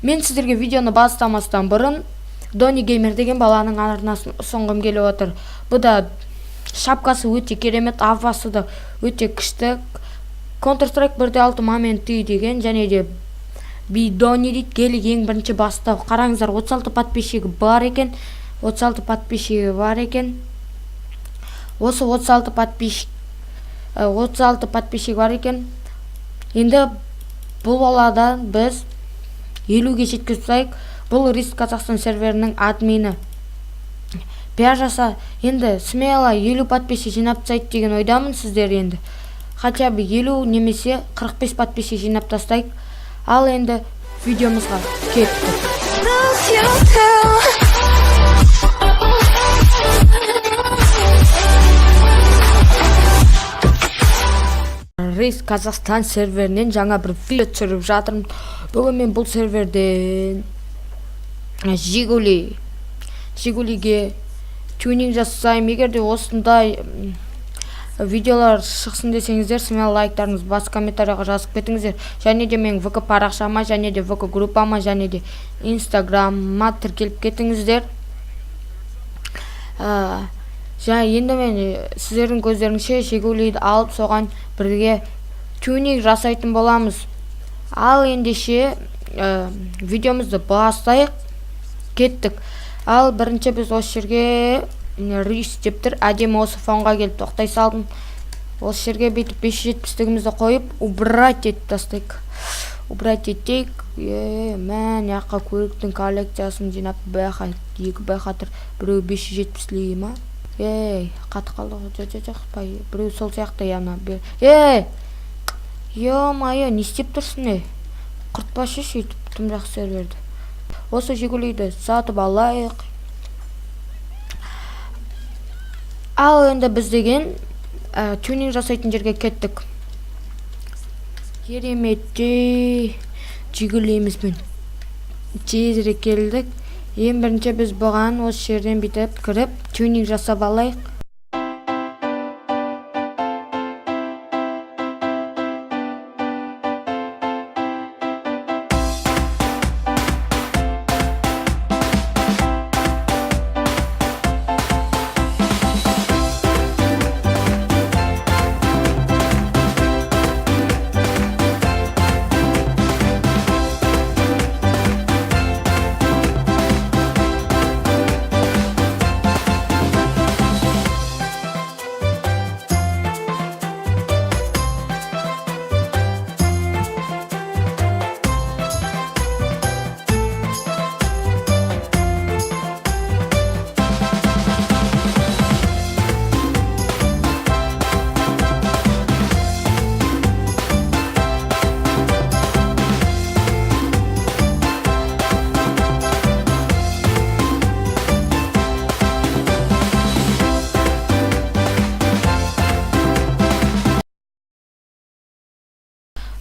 Мен сіздерге видеоны бастамастан бұрын Дони Геймер деген баланың арнасын ұсынғым келіп отыр. Бұл да шапкасы өте керемет, авасы да өте күшті. Counter-Strike 1.6 моменті деген, және де Дони дейді, келі ең бірінші бастау. Қараңыздар, 36 подписчигі бар екен. 36 подписчигі бар екен. Осы 36 подписчигі бар екен. Енді бұл баладан біз 50-ге жеткізсек, бұл Риск Қазақстан серверінің админі. Пиар жаса, енді смело 50 подписчик жинап тастайық деген ойдамын сіздер енді. Хотя бы 50 немесе 45 подписчик жинап тастайық. Ал енді видеомызға кеттік. Риск Қазақстан серверінен жаңа бір видео түсіріп жатырмын. Бүгін мен бұл серверден Жигулиге тюнинг жасаймын. Егер де осындай видеолар шықсын десеңіздер, смело лайктарыңыз бас комментарияға жазып кетіңіздер. Және де мен ВК парақшама, және де ВК группама, және де Инстаграмма тіркеліп кетіңіздер. Енді мен сіздердің көздеріңше Жигулиді алып соған бірге тюнинг жасайтын боламыз. Ал ендеше видеомызды бастайық, кеттік. Ал бірінші біз осы жерге рис деп тұр, әдемі осы фонға келіп тоқтай салдым. Осы жерге бетіп 570-тігімізді қойып убрать етіп тастайық. Убрать етейік. Мән яққа көліктің коллекциясын жинап байқа, 2 байқа тұр. Біреу 570-лігі ма? Қаты қалды. Жоқ, біреу сол сияқты яна. Ё-майо, не істеп тұрсың? Құртпашы сөйтіп тым жақсы серверді. Осы Жигулиді сатып алайық. Ал енді біз деген тюнинг жасайтын жерге кеттік. Кереметте Жигулиімізбен тезірек келдік. Ең бірінші біз бұған осы жерден бітіп кіріп тюнинг жасап алайық.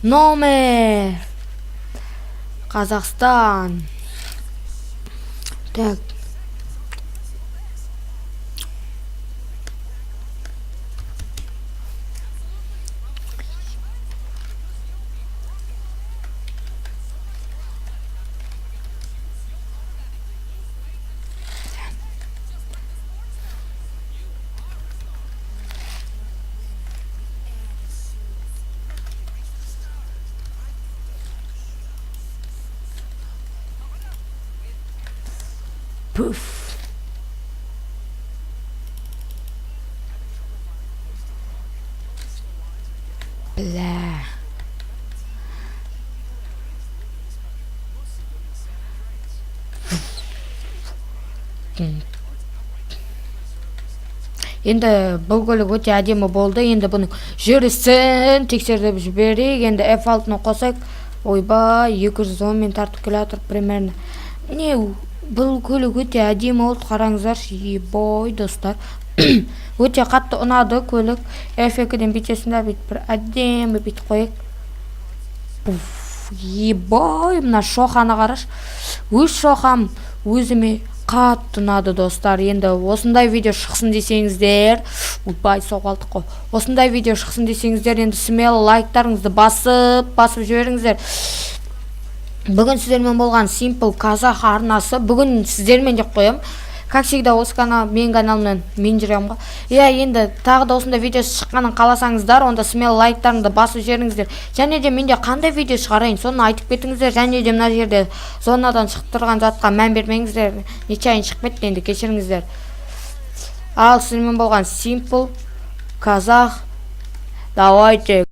Номер Қазақстан. Так. Poof. Blah. Енді бұл көлік өте әдемі болды. Енді бұның жүрісін тексеріп жіберейік. Енді F6-ны қосайық. Ойбай, 210 мен тартып келатыр примерно. Не, бұл көлік өте әдемі болды. Қараңыздар, ебой достар. Өте қатты ұнады көлік. F2-ден битесінде бір әдемі бит қойық. Ебой, мына шоқаны қараш. Өз шоқам өзіме қатты ұнады достар. Енді осындай видео шықсын десеңіздер, ұлбай соғалдық қой. Осындай видео шықсын десеңіздер, енді смело лайктарыңызды басып жіберіңіздер. Бүгін сіздермен болған Simple Казах арнасы. Бүгін сіздермен деп қоям. Как всегда осы канал менің каналымнан мен жүремін ғой. Енді тағы да осындай видео шыққанын қаласаңыздар, онда смело лайктарыңды басып жіберіңіздер. Және де менде қандай видео шығарайын, соны айтып кетіңіздер. Және де мына жерде зонадан шығып тұрған затқа мән бермеңіздер. Нечайын шығып кетті, енді кешіріңіздер. Ал сіздермен болған Simple Казах. Давайте.